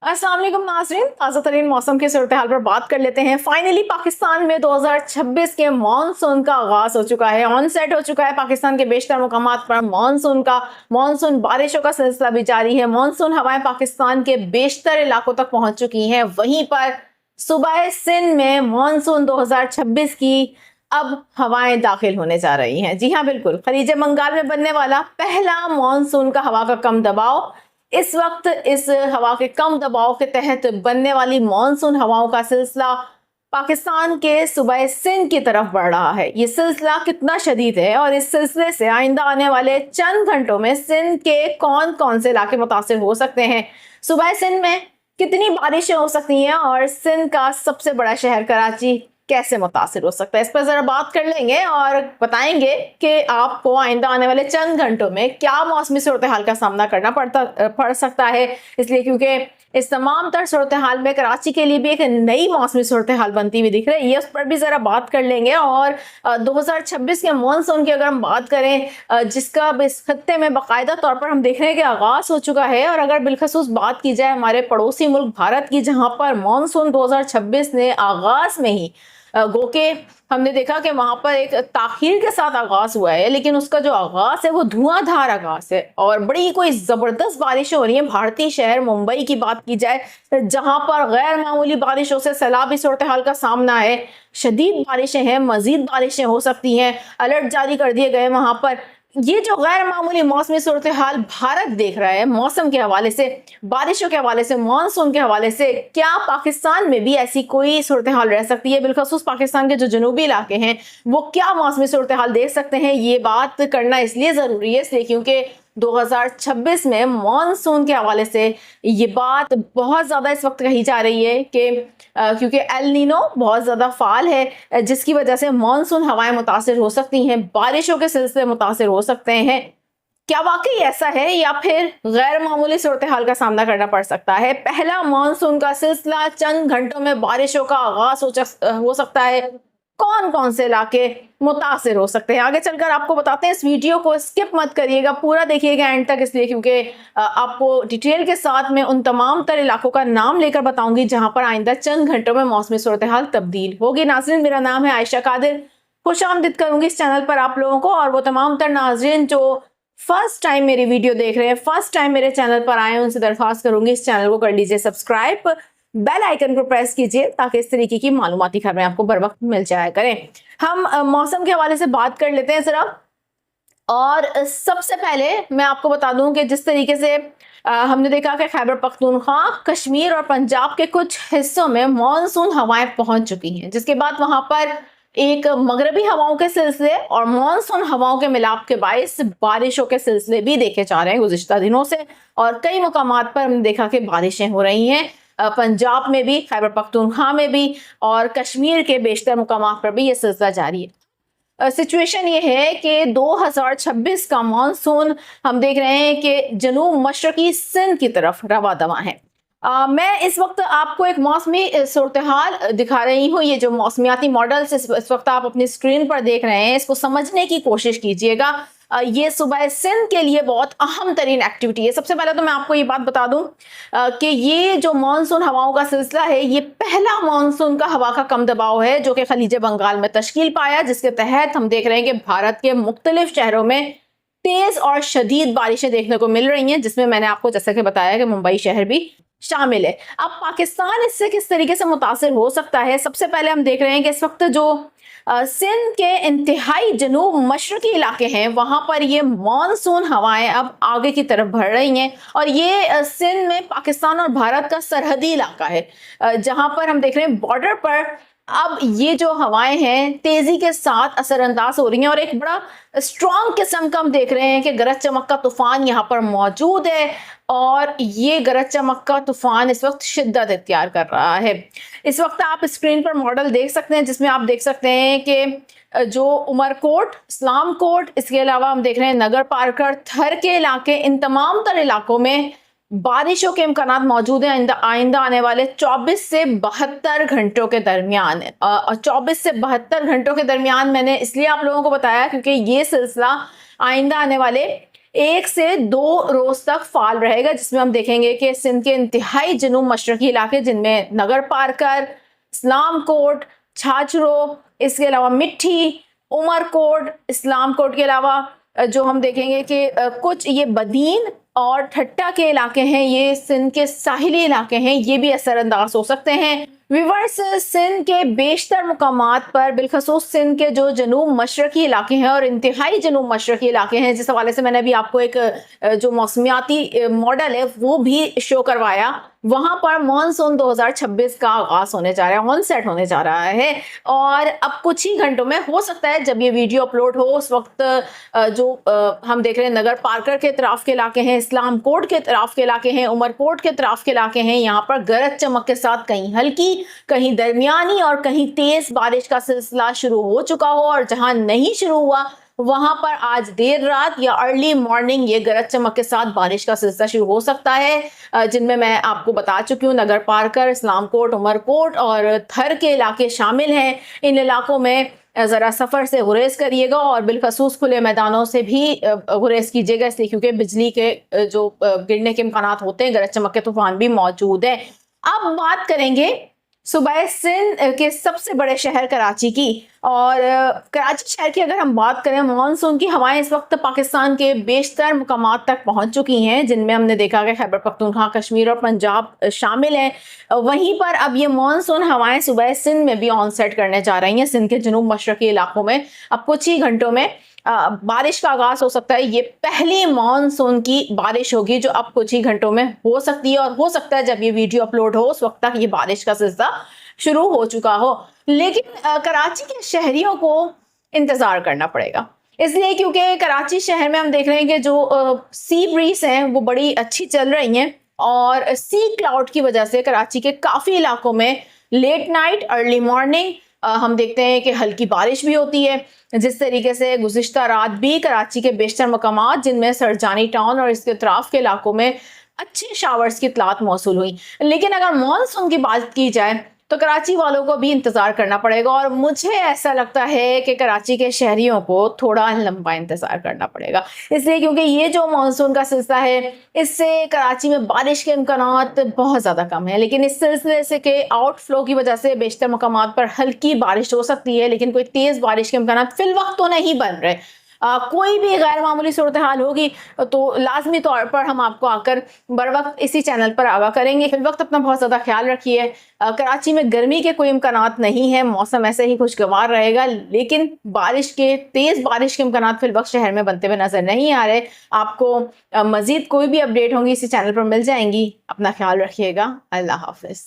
अस्सलाम वालेकुम नाज़रीन, ताज़ा तरीन मौसम की सूरत हाल पर बात कर लेते हैं। फाइनली पाकिस्तान में 2026 के मानसून का आगाज़ हो चुका है, ऑन सेट हो चुका है। पाकिस्तान के बेशतर मुकामात पर मानसून बारिशों का सिलसिला भी जारी है। मानसून हवाएं पाकिस्तान के बेशतर इलाकों तक पहुंच चुकी हैं। वहीं पर सूबा सिंध में मानसून 2026 की अब हवाएं दाखिल होने जा रही हैं। जी हाँ, बिल्कुल, खलीज बंगाल में बनने वाला पहला मानसून का हवा का कम दबाव इस वक्त इस हवा के कम दबाव के तहत बनने वाली मानसून हवाओं का सिलसिला पाकिस्तान के सूबे सिंध की तरफ बढ़ रहा है। ये सिलसिला कितना शदीद है और इस सिलसिले से आइंदा आने वाले चंद घंटों में सिंध के कौन कौन से इलाके मुतासिर हो सकते हैं, सूबे सिंध में कितनी बारिशें हो सकती हैं और सिंध का सबसे बड़ा शहर कराची कैसे मुतासिर हो सकता है, इस पर जरा बात कर लेंगे और बताएंगे कि आपको आइंदा आने वाले चंद घंटों में क्या मौसमी सूरत हाल का सामना करना पड़ सकता है। इसलिए क्योंकि इस तमाम तर सूरत हाल में कराची के लिए भी एक नई मौसमी सूरत हाल बनती हुई दिख रही है, उस पर भी ज़रा बात कर लेंगे। और 2026 के मानसून की अगर हम बात करें, जिसका इस खत्ते में बाकायदा तौर पर हम देख रहे हैं कि आगाज़ हो चुका है, और अगर बिलखसूस बात की जाए हमारे पड़ोसी मुल्क भारत की, जहाँ पर मानसून 2026 ने आगाज़ में ही गो के हमने देखा कि वहां पर एक ताखीर के साथ आगाज हुआ है, लेकिन उसका जो आगाज है वो धुआंधार आगाज है और बड़ी कोई जबरदस्त बारिशें हो रही हैं। भारतीय शहर मुंबई की बात की जाए, जहां पर गैर मामूली बारिशों से सैलाबी सूरत हाल का सामना है, शदीद बारिशें हैं, मजीद बारिशें हो सकती हैं, अलर्ट जारी कर दिए गए वहां पर। ये जो गैर मामूली मौसमी सूरत हाल भारत देख रहा है, मौसम के हवाले से, बारिशों के हवाले से, मानसून के हवाले से, क्या पाकिस्तान में भी ऐसी कोई सूरत हाल रह सकती है? बिलखसूस पाकिस्तान के जो जनूबी इलाके हैं वो क्या मौसमी सूरत हाल देख सकते हैं? ये बात करना इसलिए ज़रूरी है इसलिए क्योंकि 2026 में मानसून के हवाले से ये बात बहुत ज़्यादा इस वक्त कही जा रही है कि क्योंकि एल नीनो बहुत ज़्यादा फाल है, जिसकी वजह से मानसून हवाएं मुतासिर हो सकती हैं, बारिशों के सिलसिले मुतासिर हो सकते हैं। क्या वाकई ऐसा है या फिर गैर मामूली सूरत हाल का सामना करना पड़ सकता है? पहला मानसून का सिलसिला चंद घंटों में बारिशों का आगाज हो सकता है। कौन कौन से इलाके मुतासिर हो सकते हैं, आगे चलकर आपको बताते हैं। इस वीडियो को स्किप मत करिएगा, पूरा देखिएगा एंड तक, इसलिए क्योंकि आपको डिटेल के साथ में उन तमाम तर इलाकों का नाम लेकर बताऊंगी जहां पर आइंदा चंद घंटों में मौसमी सूरत हाल तब्दील होगी। नाज़रीन, मेरा नाम है आयशा कादिर, खुशामदीद करूंगी इस चैनल पर आप लोगों को, और वो तमाम तर नाज़रीन जो फर्स्ट टाइम मेरी वीडियो देख रहे हैं, फर्स्ट टाइम मेरे चैनल पर आए, उनसे दरख्वास्त करूंगी इस चैनल को कर लीजिए सब्सक्राइब, बेल आइकन को प्रेस कीजिए ताकि इस तरीके की मालूमाती खबरें आपको बर वक्त मिल जाया करें। हम मौसम के हवाले से बात कर लेते हैं जरा। और सबसे पहले मैं आपको बता दूं कि जिस तरीके से हमने देखा कि खैबर पख्तूनख्वा, कश्मीर और पंजाब के कुछ हिस्सों में मानसून हवाएं पहुंच चुकी हैं, जिसके बाद वहां पर एक मगरबी हवाओं के सिलसिले और मानसून हवाओं के मिलाप के बायस बारिशों के सिलसिले भी देखे जा रहे हैं गुज़िश्ता दिनों से, और कई मुकामात पर हमने देखा कि बारिशें हो रही हैं, पंजाब में भी, खैबर पख्तूनख्वा में भी, और कश्मीर के बेशतर मुकामात पर भी ये सिलसिला जारी है। सिचुएशन ये है कि 2026 का मानसून हम देख रहे हैं कि जनूब मशरकी सिंध की तरफ रवा दवा है। मैं इस वक्त आपको एक मौसमी सूरत हाल दिखा रही हूँ। ये जो मौसमियाती मॉडल्स इस वक्त आप अपनी स्क्रीन पर देख रहे हैं, इसको समझने की कोशिश कीजिएगा। ये सूबा सिंध के लिए बहुत अहम तरीन एक्टिविटी है। सबसे पहले तो मैं आपको ये बात बता दूं कि ये जो मानसून हवाओं का सिलसिला है, ये पहला मानसून का हवा का कम दबाव है जो कि खलीज बंगाल में तश्कील पाया, जिसके तहत हम देख रहे हैं कि भारत के मुख्तलिफ शहरों में तेज और शदीद बारिशें देखने को मिल रही हैं, जिसमें मैंने आपको जैसे कि बताया कि मुंबई शहर भी शामिल है। अब पाकिस्तान इससे किस तरीके से मुतासिर हो सकता है? सबसे पहले हम देख रहे हैं कि इस वक्त जो सिंध के इंतहाई जनूब मशरकी इलाके हैं, वहां पर ये मानसून हवाएं अब आगे की तरफ बढ़ रही हैं, और ये सिंध में पाकिस्तान और भारत का सरहदी इलाका है, जहां पर हम देख रहे हैं बॉर्डर पर अब ये जो हवाएं हैं तेजी के साथ असरअंदाज हो रही हैं, और एक बड़ा स्ट्रॉन्ग किस्म का हम देख रहे हैं कि गरज चमक का तूफान यहाँ पर मौजूद है, और ये गरज चमक का तूफान इस वक्त शिद्दत इख्तियार कर रहा है। इस वक्त आप स्क्रीन पर मॉडल देख सकते हैं, जिसमें आप देख सकते हैं कि जो उमरकोट, इस्लाम कोट, इसके अलावा हम देख रहे हैं नगर पार्कर, थर के इलाके, इन तमाम तर इलाकों में बारिशों के इम्कानात मौजूद हैं आइंदा आने वाले 24 से 72 घंटों के दरमियान। और 24 से 72 घंटों के दरमियान मैंने इसलिए आप लोगों को बताया क्योंकि ये सिलसिला आइंदा आने वाले 1 से 2 रोज तक फाल रहेगा, जिसमें हम देखेंगे कि सिंध के इंतहाई जनूब मशरकी इलाके जिनमें नगर पारकर, इस्लाम कोट, छाछरो, इसके अलावा मिट्टी, उमरकोट, इस्लाम कोट के अलावा जो हम देखेंगे कि कुछ ये बदीन और ठट्टा के इलाके हैं, ये सिंध के साहिली इलाके हैं, ये भी असरअंदाज हो सकते हैं। व्यूअर्स, सिंध के बेशतर मुकामात पर बिलखसूस सिंध के जो जनूब मशरकी इलाके हैं और इंतहाई जनूब मशरकी इलाके हैं, जिस हवाले से मैंने अभी आपको एक जो मौसमियाती मॉडल है वो भी शो करवाया, वहां पर मानसून 2026 का आगाज होने जा रहा है, ऑनसेट होने जा रहा है। और अब कुछ ही घंटों में, हो सकता है जब ये वीडियो अपलोड हो उस वक्त जो हम देख रहे हैं नगर पारकर के तरफ के इलाके हैं, इस्लाम कोट के तरफ के इलाके हैं, उमरकोट के तरफ के इलाके हैं, यहाँ पर गरज चमक के साथ कहीं हल्की, कहीं दरमियानी और कहीं तेज बारिश का सिलसिला शुरू हो चुका हो, और जहां नहीं शुरू हुआ वहां पर आज देर रात या अर्ली मॉर्निंग ये गरज चमक के साथ बारिश का सिलसिला शुरू हो सकता है, जिनमें मैं आपको बता चुकी हूँ नगर पारकर, इस्लाम कोट, उमरकोट और थर के इलाके शामिल हैं। इन इलाकों में ज़रा सफ़र से गुरेज करिएगा और बिलखसूस खुले मैदानों से भी गुरेज कीजिएगा, इसलिए क्योंकि बिजली के जो गिरने के इम्कानात होते हैं, गरज चमक के तूफान भी मौजूद है। अब बात करेंगे सूबे सिंध के सबसे बड़े शहर कराची की, और कराची शहर की अगर हम बात करें, मानसून की हवाएं इस वक्त पाकिस्तान के बेशतर मुकामात तक पहुंच चुकी हैं, जिनमें हमने देखा कि खैबर पख्तूनख्वा, कश्मीर और पंजाब शामिल हैं। वहीं पर अब ये मानसून हवाएं सूबे सिंध में भी ऑनसेट करने जा रही हैं, सिंध के जनूब मशरकी इलाकों में। अब कुछ ही घंटों में बारिश का आगाज हो सकता है, ये पहली मानसून की बारिश होगी जो अब कुछ ही घंटों में हो सकती है, और हो सकता है जब ये वीडियो अपलोड हो उस वक्त तक ये बारिश का सिलसिला शुरू हो चुका हो। लेकिन कराची के शहरियों को इंतजार करना पड़ेगा, इसलिए क्योंकि कराची शहर में हम देख रहे हैं कि जो सी ब्रीज हैं वो बड़ी अच्छी चल रही हैं, और सी क्लाउड की वजह से कराची के काफ़ी इलाकों में लेट नाइट अर्ली मॉर्निंग हम देखते हैं कि हल्की बारिश भी होती है। जिस तरीके से गुज़िश्ता रात भी कराची के बेशतर मकामात जिनमें सरजानी टाउन और इसके अतराफ के इलाकों में अच्छे शावर्स की इतलात मौसूल हुई। लेकिन अगर मानसून की बात की जाए तो कराची वालों को भी इंतज़ार करना पड़ेगा, और मुझे ऐसा लगता है कि कराची के शहरियों को थोड़ा लंबा इंतज़ार करना पड़ेगा, इसलिए क्योंकि ये जो मानसून का सिलसिला है इससे कराची में बारिश के इम्कानात बहुत ज़्यादा कम है। लेकिन इस सिलसिले से के आउटफ्लो की वजह से बेशतर मकामात पर हल्की बारिश हो सकती है, लेकिन कोई तेज़ बारिश के इम्कानात फिल वक्त तो नहीं बन रहे। कोई भी गैर मामूली सूरत हाल होगी तो लाजमी तौर पर हम आपको आकर बर वक्त इसी चैनल पर आगाह करेंगे। फिर वक्त अपना बहुत ज़्यादा ख्याल रखिए। कराची में गर्मी के कोई इम्कानात नहीं है, मौसम ऐसे ही खुशगवार रहेगा, लेकिन तेज़ बारिश के इम्कानात फिर वक्त शहर में बनते हुए नज़र नहीं आ रहे। आपको मज़ीद कोई भी अपडेट होंगी इसी चैनल पर मिल जाएंगी। अपना ख्याल रखिएगा। अल्लाह हाफिज़।